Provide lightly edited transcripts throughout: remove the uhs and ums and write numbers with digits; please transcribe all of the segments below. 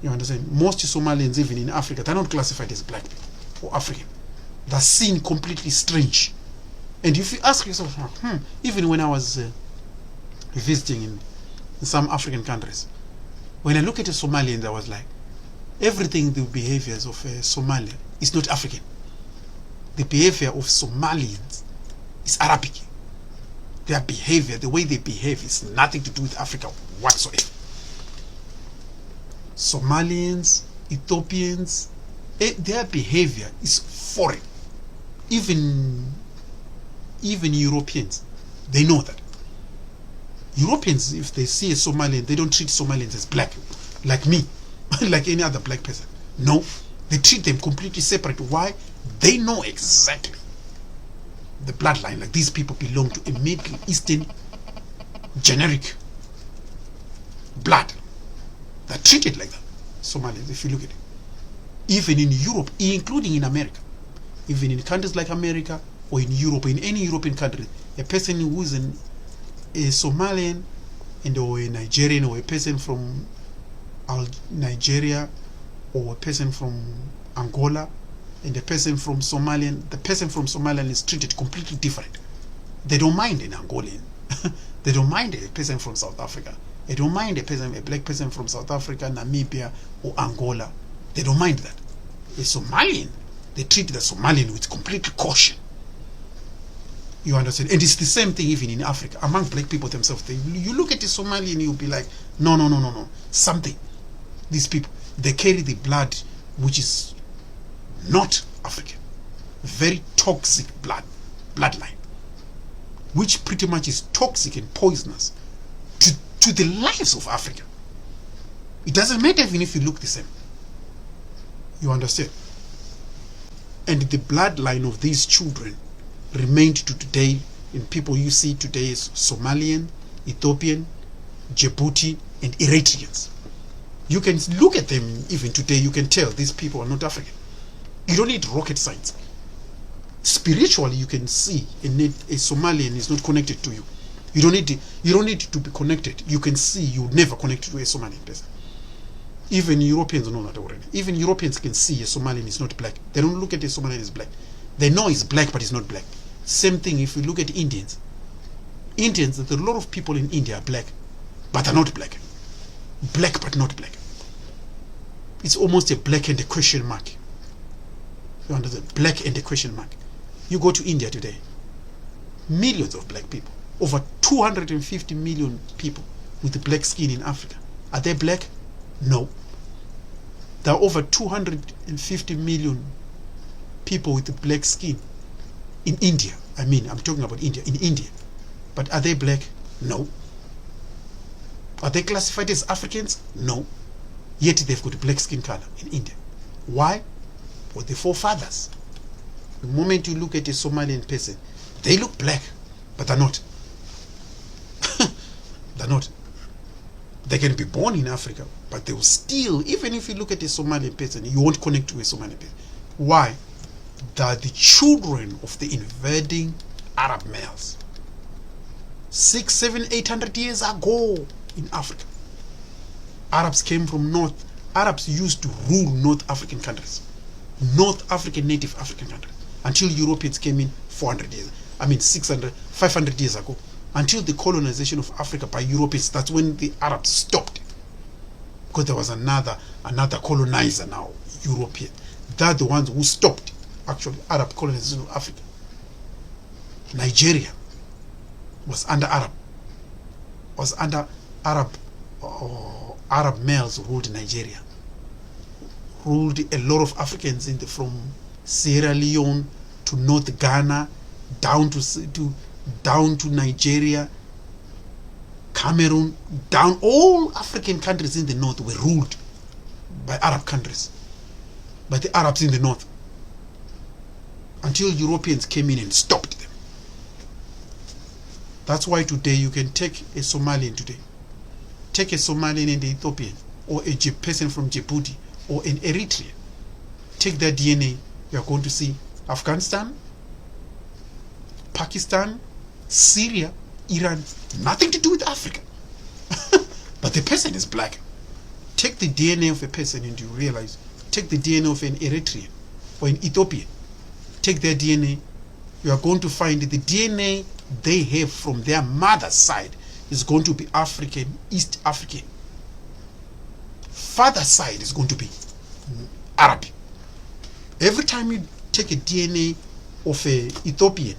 You understand? Most Somalians, even in Africa, they're not classified as black or African. They're seen completely strange. And if you ask yourself, even when I was visiting in some African countries, when I look at a Somalian, I was like, everything, the behaviors of a Somali is not African. The behavior of Somalians is Arabic. Their behavior, the way they behave, is nothing to do with Africa whatsoever. Somalians, Ethiopians, their behavior is foreign. Even Europeans, they know that. Europeans, if they see a Somalian, they don't treat Somalians as black, like me, like any other black person. No, they treat them completely separate. Why? They know exactly the bloodline. Like, these people belong to a Middle Eastern generic blood. They're treated like that, Somalians, if you look at it. Even in Europe, including in America, even in countries like America or in Europe, or in any European country, a person who is a Somalian or a Nigerian, or a person from Nigeria, or a person from Angola, and a person from Somalian, the person from Somaliland is treated completely different. They don't mind an Angolan. They don't mind a person from South Africa. They don't mind a black person from South Africa, Namibia, or Angola. They don't mind that. A Somalian, they treat the Somalian with complete caution. You understand? And it's the same thing even in Africa. Among black people themselves, you look at a Somalian, you'll be like, no. Something. These people, they carry the blood which is not African. Very toxic bloodline, which pretty much is toxic and poisonous to the lives of Africa. It doesn't matter even if you look the same. You understand? And the bloodline of these children remained to today in people you see today as Somalian, Ethiopian, Djibouti, and Eritreans. You can look at them even today, you can tell these people are not African. You don't need rocket science. Spiritually, you can see a Somalian is not connected to you. You don't need to be connected. You can see you never connected to a Somalian person. Even Europeans know that already. Even Europeans can see a Somalian is not black. They don't look at a Somalian as black. They know he's black, but he's not black. Same thing if you look at Indians. Indians, there's a lot of people in India are black, but they're not black. Black, but not black. It's almost a black and a question mark. You understand? Black and a question mark. You go to India today, millions of black people, over 250 million people with black skin in Africa. Are they black? No. There are over 250 million people with black skin in India. I mean, I'm talking about India, in India. But are they black? No. Are they classified as Africans? No. Yet they've got black skin color in India. Why? For the forefathers. The moment you look at a Somalian person, they look black, but they're not. They're not. They can be born in Africa, but they will still, even if you look at a Somalian person, you won't connect to a Somalian person. Why? They're the children of the invading Arab males. 600, 700, 800 years ago in Africa. Arabs came from north. Arabs used to rule North African countries. North African, native African countries. Until Europeans came in 600, 500 years ago. Until the colonization of Africa by Europeans, that's when the Arabs stopped. Because there was another colonizer now, European. They're the ones who stopped, actually, Arab colonization of Africa. Nigeria was under Arab. Arab males ruled Nigeria. Ruled a lot of Africans from Sierra Leone to North Ghana, down to Nigeria, Cameroon, down all African countries in the north were ruled by Arab countries, by the Arabs in the north, until Europeans came in and stopped them. That's why today you can take a Somalian today, take a Somalian and an Ethiopian, or a person from Djibouti, or an Eritrean, take their DNA, you are going to see Afghanistan, Pakistan, Syria, Iran, nothing to do with Africa. But the person is black. Take the DNA of a person and you realize, take the DNA of an Eritrean or an Ethiopian, take their DNA, you are going to find the DNA they have from their mother's side is going to be African, East African. Father's side is going to be Arab. Every time you take a DNA of a Ethiopian,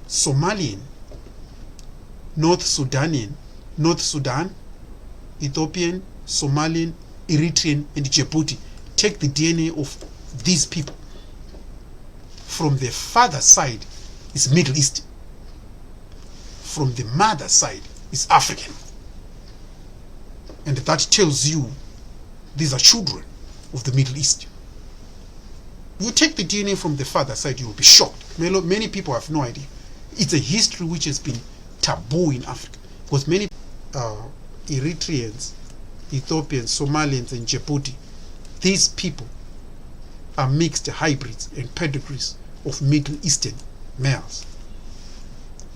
Somalian, North Sudan, Ethiopian, Somalian, Eritrean, and Djibouti, take the DNA of these people. From the father's side is Middle East. From the mother's side is African. And that tells you these are children of the Middle East. You take the DNA from the father's side, you will be shocked. Many people have no idea. It's a history which has been taboo in Africa. Because many Eritreans, Ethiopians, Somalians, and Djibouti, these people are mixed hybrids and pedigrees of Middle Eastern males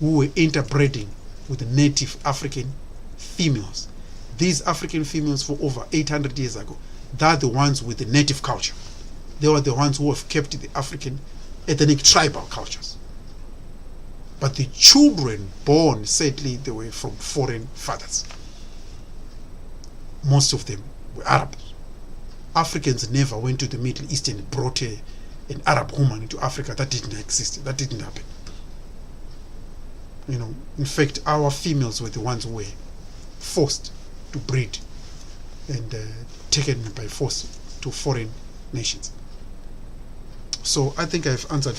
who were interbreeding with the native African females. These African females for over 800 years ago, they're the ones with the native culture. They were the ones who have kept the African ethnic tribal cultures. But the children born, sadly, they were from foreign fathers. Most of them were Arabs. Africans never went to the Middle East and brought an Arab woman into Africa. That didn't exist. That didn't happen. In fact, our females were the ones who were forced to breed and taken by force to foreign nations. So I think I've answered